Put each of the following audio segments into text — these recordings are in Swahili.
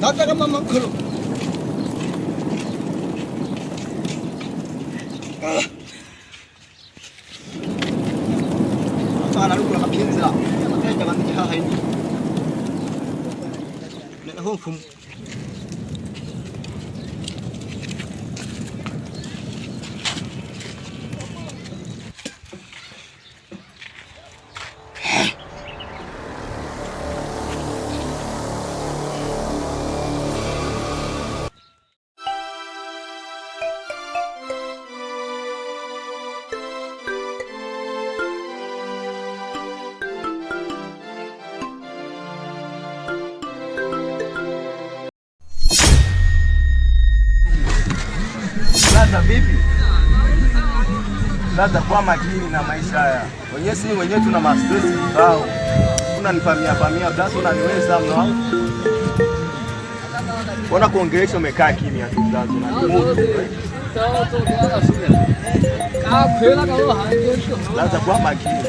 Nataka mama mkuru. Sana lukula mapinza. Nataka mami haha hivi. Na hofu. Sasa vipi? Sasa kwa makini na maisha haya. Wenyewe tuna mastress kibao. Unanifamia sasa unaniweza mno. Mbona kuongelesha umekaa kimya tu sasa unanimudu. Sasa kwa makini.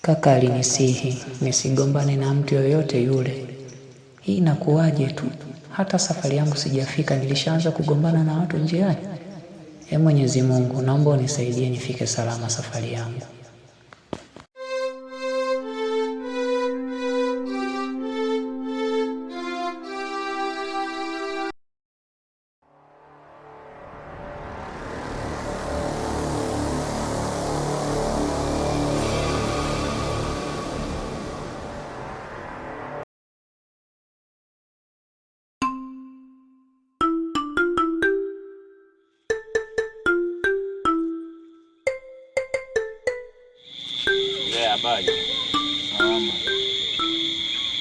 Kaka alinisihi nisigombane na mtu yoyote yule. Hii inakuwaje tu? Hata safari yangu sijafika nilishaanza kugombana na watu njiani. Mwenyezi Mungu, naomba unisaidie nifike salama safari yangu. Habari. Salama.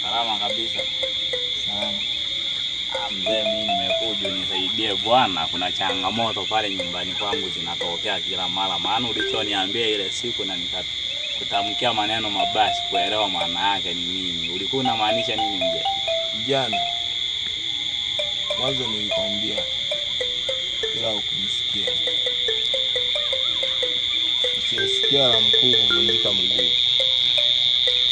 Salama kabisa. Salama. Mzee, mimi nimekuja unisaidie bwana, kuna changamoto pale nyumbani kwangu zinatokea kila mara. Maana ulichoniambia ile siku na nikakutamkia maneno mabaya, kuelewa maana yake ni nini. Ulikuwa unamaanisha nini mzee? Jana mwanzo nilikwambia ila hukunisikia. Usisikia la mkuu kuvunjika mguu.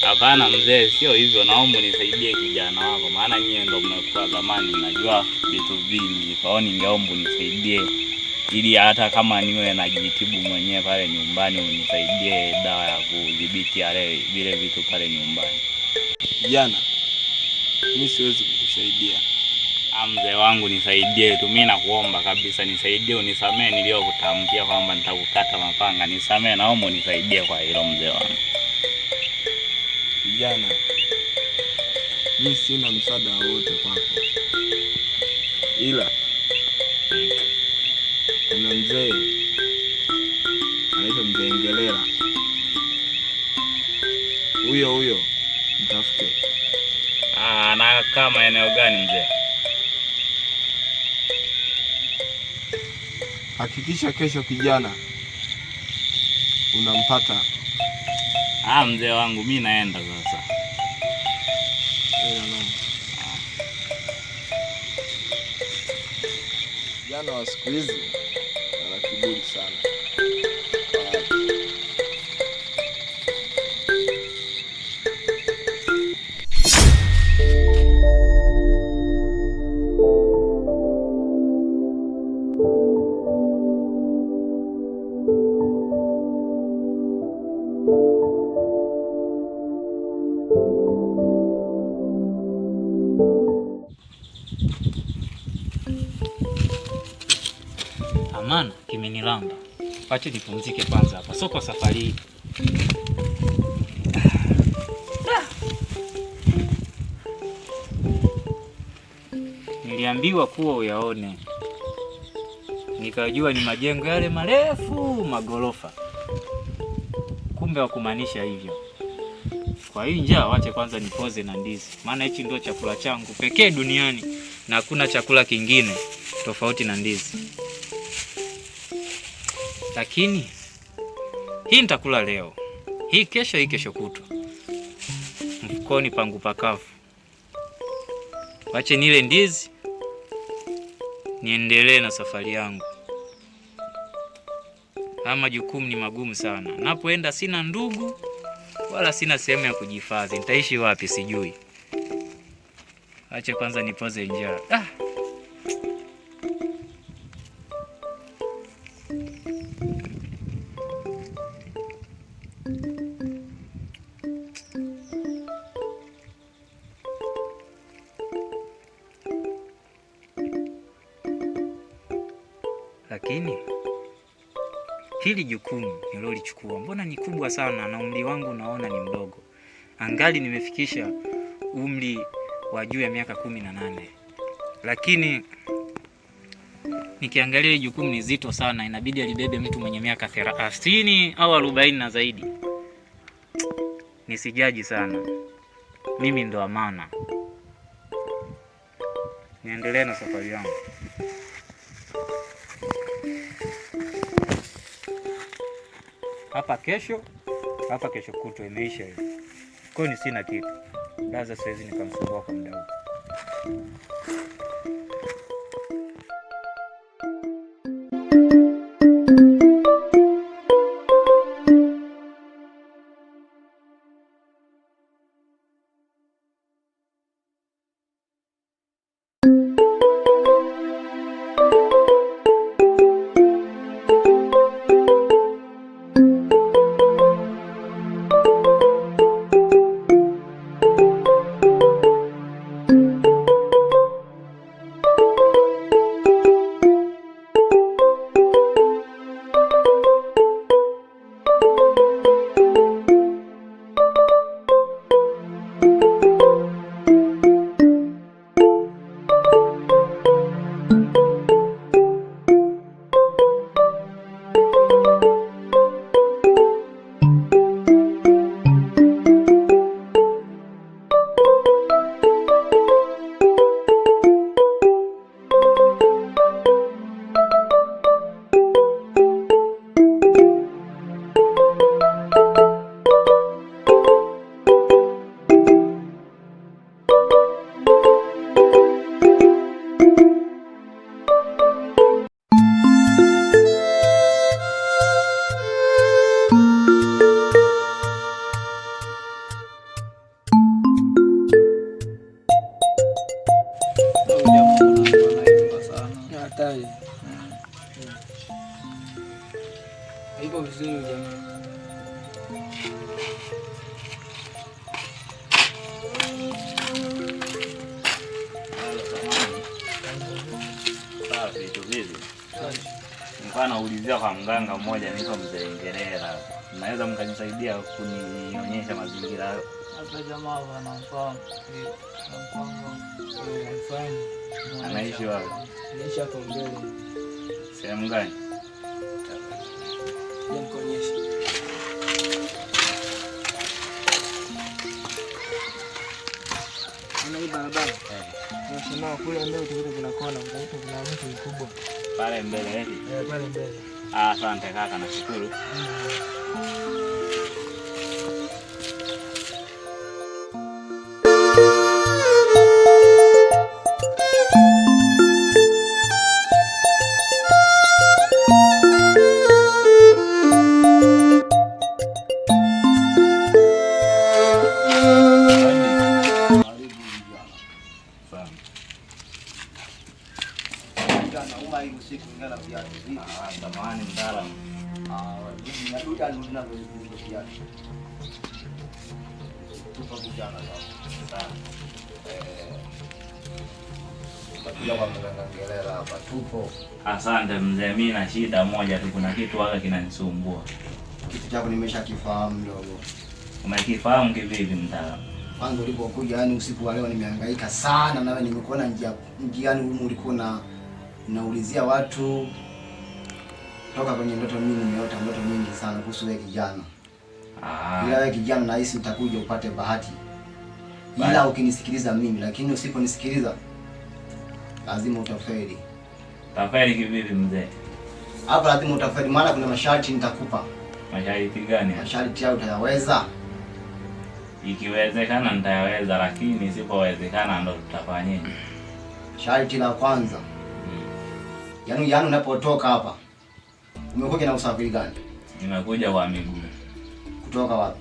Hapana mzee, sio hivyo, naomba unisaidie kijana wako, maana nyie ndo mmekuwa zamani najua vitu vingi. Kwa hiyo ningeomba unisaidie ili hata kama niwe najitibu mwenyewe pale nyumbani unisaidie dawa ya kudhibiti vile vitu pale nyumbani. Kijana, mimi siwezi kukusaidia. Mzee wangu nisaidie tu, mimi nakuomba kabisa nisaidie, unisamee niliyokutamkia kwamba nitakukata mapanga. Nisamee, naomba unisaidie kwa hilo mzee wangu. Kijana, mimi sina msaada wote kwako. Ila kuna mzee anaitwa Mzee Ngelela. Huyo Nitafute. Na kama eneo gani mzee? Hakikisha kesho kijana unampata. Mzee wangu mimi naenda sasa. Kijana wa siku hizi ana kiburi sana. Amana kimenilamba. Wacha nipumzike kwanza hapa. Soko safari hii. Niliambiwa kuwa uyaone. Nikajua ni majengo yale marefu, magorofa. Kumbe wakumaanisha hivyo. Kwa hii njaa wache kwanza nipoze na ndizi. Maana hichi ndio chakula changu pekee duniani na hakuna chakula kingine tofauti na ndizi. Lakini hii nitakula leo. Hii kesho kutwa. Mfukoni pangu pakavu. Wache nile ndizi. Niendelee na safari yangu. Ama jukumu ni magumu sana. Napoenda sina ndugu wala sina sehemu ya kujihifadhi. Nitaishi wapi sijui. Acha kwanza nipoze njaa. Lakini hili jukumu nilolichukua mbona ni kubwa sana na umri wangu naona ni mdogo. Angali nimefikisha umri wa juu ya miaka 18. Lakini nikiangalia hili jukumu ni zito sana, inabidi alibebe mtu mwenye miaka 30 au 40 na zaidi. Nisijaji sana. Mimi ndo Amana. Niendelee na safari yangu. Hapa kesho kutwa imeisha hiyo. Kwa hiyo sina kitu. Laza siwezi nikamsumbua kwa muda huu. Ipo vizuri jamaa. Nilikuwa naulizia kwa mganga mmoja anaitwa Mzee Ngerera. Mnaweza mkanisaidia kunionyesha mazingira hayo? Hata jamaa wanafahamu. Anaishi wapi? Anaishi hapo mbele. Sehemu gani? Nikuonyeshe. baba. Tunasema kule mbele tukute kuna kona, mtaita kuna mtu mkubwa. Pale mbele hivi. Pale mbele. Asante kaka, nashukuru. Samahani mtaalamu. Asante mzee, mimi na shida moja tu, kuna kitu waga kinanisumbua. Kitu chako nimeshakifahamu ndogo. Umekifahamu kivipi mtaalamu? Kwanza ulipokuja, yani usiku wa leo nimehangaika sana, nawe nimekuona njiani humu ulikuwa unaulizia watu. Toka kwenye ndoto mimi nimeota ndoto nyingi sana kuhusu wewe kijana. Ila wewe kijana nahisi utakuja upate bahati. Ila ukinisikiliza mimi, lakini usiponisikiliza lazima utafeli. Tafeli kivipi mzee? Hapa lazima utafeli, maana kuna masharti nitakupa. Masharti gani? Masharti yao utayaweza? Ikiwezekana nitayaweza, lakini isipowezekana ndo tutafanyaje? Sharti la kwanza. Yaani unapotoka hapa umekuja na usafiri gani? Nimekuja kwa miguu. Kutoka wapi?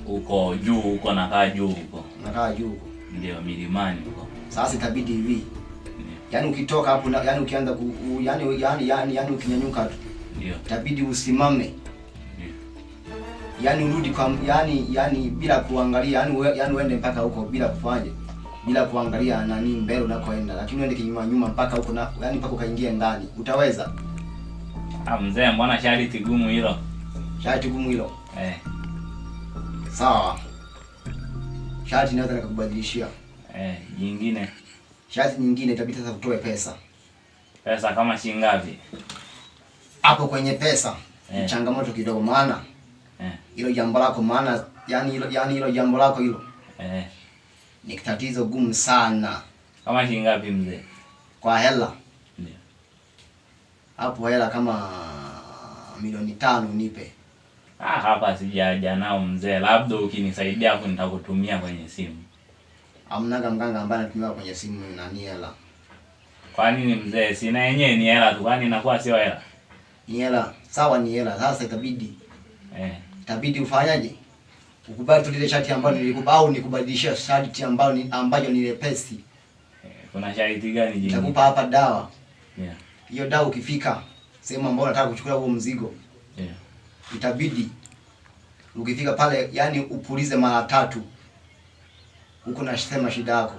Uko juu, uko nakaa juu huko. Nakaa juu huko? Ndio, milimani huko. Sasa itabidi hivi. Yaani ukitoka hapo, yaani ukianza yaani ukinyanyuka tu. Ndio. Itabidi usimame. Ndio. Yaani urudi kwa yaani bila kuangalia, yaani uende mpaka huko bila kufanya. Bila kuangalia nani mbele unakoenda, lakini uende kinyuma mpaka huko na yaani mpaka ukaingia ndani. Utaweza? Mzee, mbona sharti gumu hilo? Sharti gumu hilo? Sawa. Sharti naweza nikakubadilishia. Nyingine. Sharti nyingine itabidi sasa utoe pesa. Pesa kama shilingi ngapi? Hapo kwenye pesa changamoto kidogo, maana hilo jambo lako, maana yaani hilo jambo lako hilo ni tatizo gumu sana. Kama shilingi ngapi mzee? Kwa hela? Ndio. Hapo hela kama milioni 5 nipe. Hapa sijaja nao mzee, labda ukinisaidia hapo nitakutumia kwenye simu. Amnaga mganga ambaye anatumia kwenye simu nani hela? Kwa nini mzee? Sina yenyewe ni hela tu, kwani inakuwa sio hela? Ni hela. Sawa, ni hela. Sasa itabidi ufanyaje? Ukubali tu ile sharti ambayo nilikupa, au nikubadilishia sharti ambayo ni lepesi. Kuna sharti gani jingine? Nitakupa hapa dawa. Hiyo dawa ukifika sehemu ambayo unataka kuchukua huo mzigo. Itabidi ukifika pale, yani upulize mara 3. Huko nasema shida yako.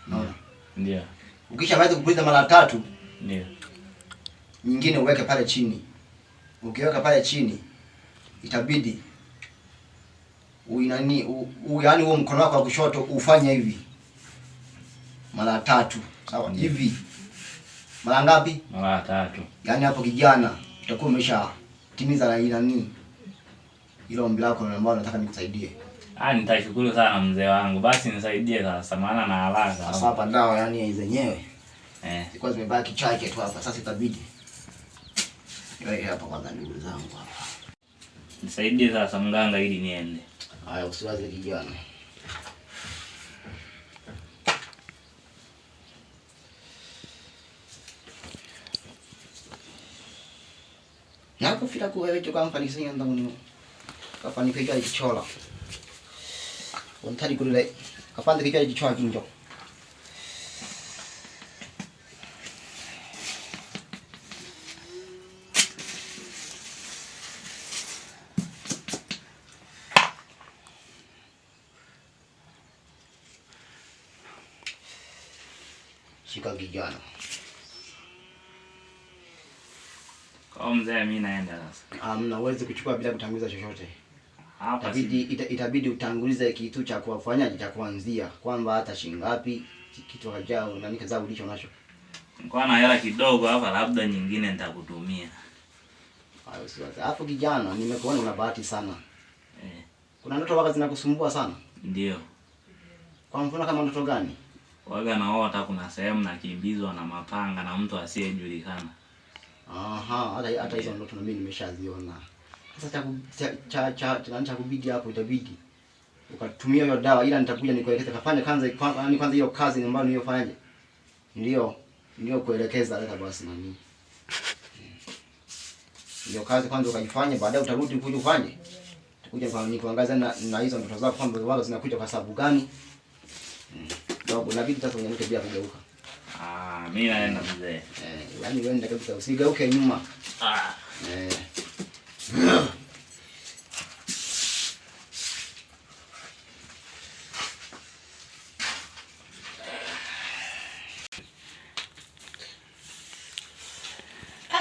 Unaona? Ndio. Ukishamaliza kupuliza mara 3, ndio. Nyingine uweke pale chini. Ukiweka pale chini, itabidi yaani huo mkono wako wa kushoto ufanye hivi mara 3. Sawa? Hivi. Mara ngapi? Mara 3. Yaani hapo kijana utakuwa umesha timiza na nini? Ile ombi lako ambalo nataka nikusaidie. Nitashukuru sana mzee wangu. Basi nisaidie sasa, maana na haraka. Sasa hapa dawa yani zenyewe. Zilikuwa zimebaki chache tu hapa. Sasa itabidi niweke hapa kwanza ndugu zangu hapa. Nisaidie sasa mganga ili niende. Haya, usiwaze kijana. Nakufira kuwa wewe tukamfanisia ndani. Kafanikiwa hiyo ikichola. Untari kule kapande kichwa ikichola kinjo. Shika kijana. Kwa mzee mimi naenda sasa. Mnaweza kuchukua bila kutanguliza chochote. Hapa itabidi utangulize kitu cha kuwafanyaje, cha kuanzia kwamba hata shilingi ngapi kitu hajao na nika zao ulicho nacho. Niko na hela kidogo hapa, labda nyingine nitakutumia. Hayo si wazi. Hapo kijana, nimekuona una bahati sana. Kuna ndoto waga zinakusumbua sana? Ndio. Kwa mfano kama ndoto gani? Waga na wao hata kuna sehemu nakimbizwa na mapanga na mtu asiyejulikana. Aha, hata hizo ndoto na mimi nimeshaziona. Sasa cha kubidi hapo itabidi ukatumia hiyo dawa, ila nitakuja nikuelekeza kafanya kwanza hiyo kazi ambayo niliyofanyaje. Ndio kuelekeza leta basi na mimi. Hiyo kazi kwanza ukajifanye, baadaye utarudi kuja ufanye. Utakuja kwa nikuangaza na hizo ndoto zako kwamba wao zinakuja kwa sababu gani? Ndio inabidi sasa unyanyuke bila kugeuka. Mimi naenda mzee. Yaani wewe ndio kabisa usigeuke nyuma.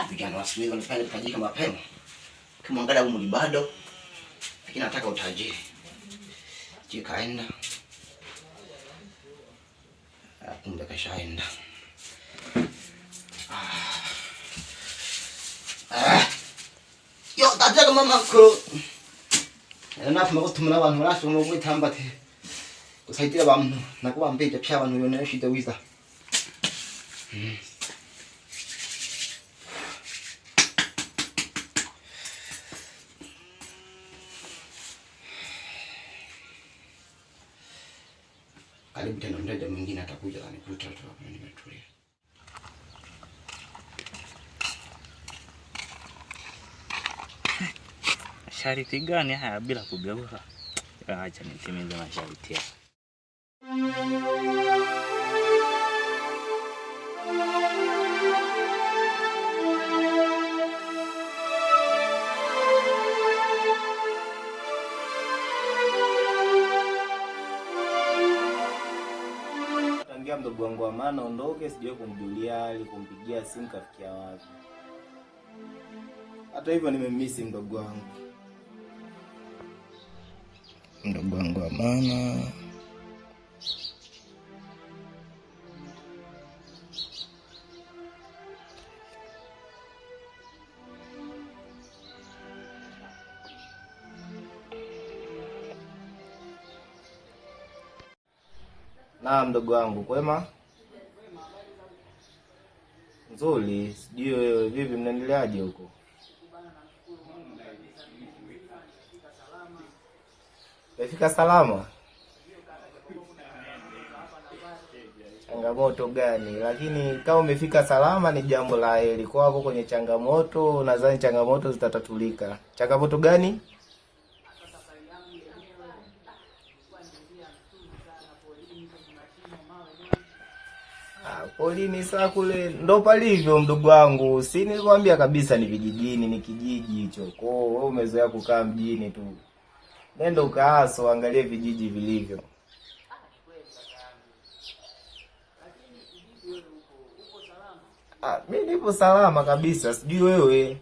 Vijana wa siku hizi wanapenda kutajika mapema. Ukimwangalia umri bado, lakini anataka utajiri. Kaenda. Kumbe kashaenda. Yo, tataka mama ko. Nafu makutumana abantu barafu mu kwitambate. Usaidira abantu nakuba mbeje pya abantu yone shida wiza. Karibu tena mteja mwingine atakuja anikuta tu hapa nimetulia. Sharti gani haya bila kugeuka? Acha nitimize masharti yako. Mdogo wangu wa maana ondoke, sijui kumjulia hali, kumpigia simu kafikia wapi. Hata hivyo nimemisi mdogo wangu. Mdogo wangu wa maana. Na mdogo wangu kwema? Nzuri, sijui wewe vipi, mnaendeleaje huko? Umefika salama? Changamoto gani? Lakini kama umefika salama ni jambo la heri. Kwa hapo kwenye changamoto, nadhani changamoto zitatatulika. Changamoto gani? Polini saa kule ndo palivyo mdogo wangu. Si nilikwambia kabisa ni vijijini, ni kijiji hicho. Kwa hiyo wewe umezoea kukaa mjini tu. Nenda ukaaso angalie vijiji vilivyo. Mimi nipo salama kabisa, sijui wewe.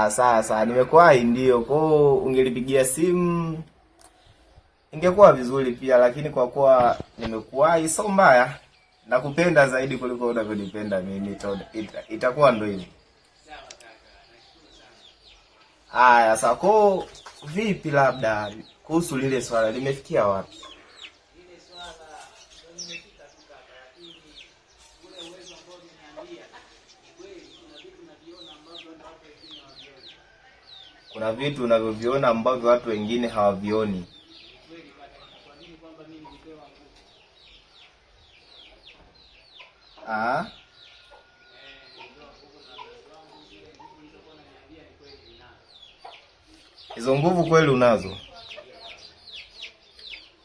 Sasa nimekuwahi ndio. Kwa hiyo ungelipigia simu ingekuwa vizuri pia, lakini kwa kuwa nimekuwahi sio mbaya. Nakupenda zaidi kuliko unavyonipenda mimi, itakuwa ndio hivyo. Sasa kwa vipi, labda kuhusu lile swala limefikia wapi? Kuna vitu unavyoviona ambavyo watu wengine hawavioni. Hizo nguvu kweli unazo?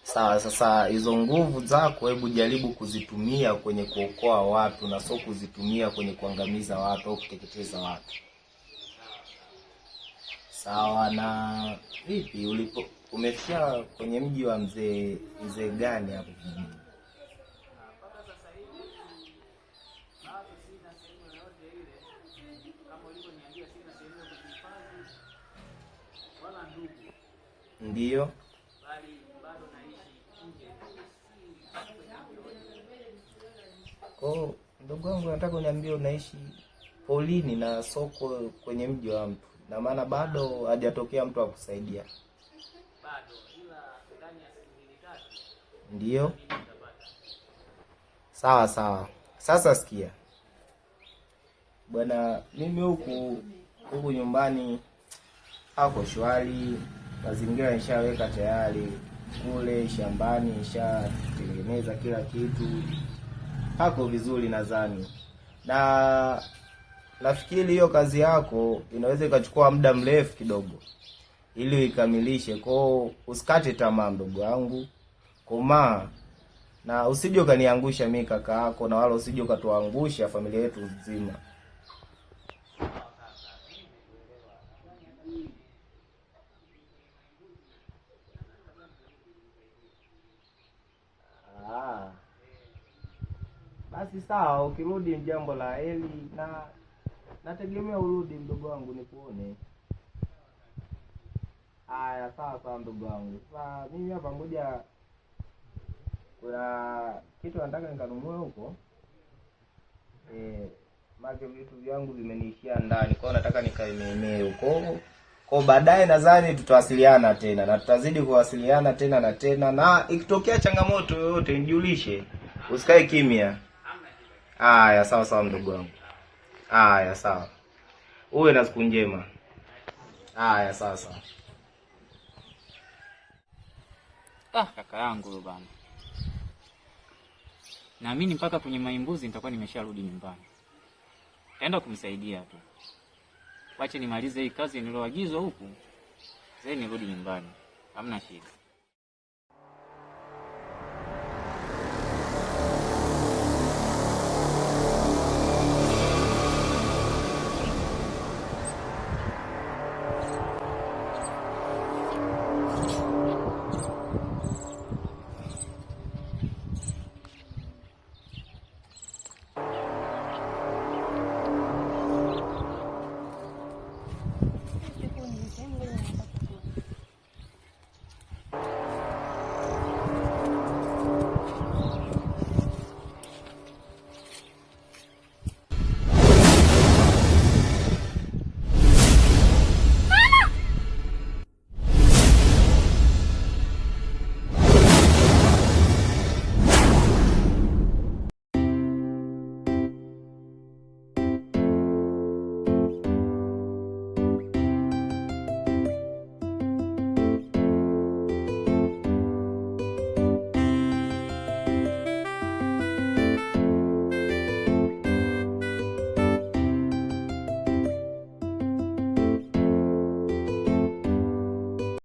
Sawa, sasa hizo nguvu zako hebu jaribu kuzitumia kwenye kuokoa watu na sio kuzitumia kwenye kuangamiza watu au kuteketeza watu. Sawa. Na vipi umefikia kwenye mji wa mzee gani hapo kijijini? Ndio. Ndugu wangu, nataka uniambie unaishi polini na soko kwenye mji wa mtu, na maana bado hajatokea mtu akusaidia. Bado ila ndani ya siku 2-3 ndio. Sawa sawa. Sasa sikia bwana, mimi huku nyumbani hako shwari, mazingira nishaweka tayari, kule shambani nishatengeneza kila kitu, hako vizuri nadhani. Na nafikiri hiyo kazi yako inaweza ikachukua muda mrefu kidogo ili uikamilishe. Kwa usikate tamaa ndugu yangu, komaa na usije ukaniangusha mimi kaka yako, na wala usije ukatuangusha familia yetu nzima. Basi sawa, ukirudi jambo la heri, na nategemea urudi mdogo wangu nikuone. Haya, sawa ndugu wangu. Sasa mimi hapa ngoja, kuna kitu nataka nikanunue huko. Mage vitu vyangu vimeniishia ndani, kwa hiyo nataka nikaimemee huko. Kwa baadaye nadhani tutawasiliana tena, na tutazidi kuwasiliana tena na tena, na ikitokea changamoto yoyote nijulishe. Usikae kimya. Haya, sawa ndugu wangu. Haya, sawa. Uwe na siku njema. Haya, sawa. Kaka yangu bana. Naamini mpaka kwenye maimbuzi nitakuwa nimesharudi nyumbani. Taenda kumsaidia tu. Wacha nimalize hii kazi niliyoagizwa huku. Sasa nirudi nyumbani. Hamna shida.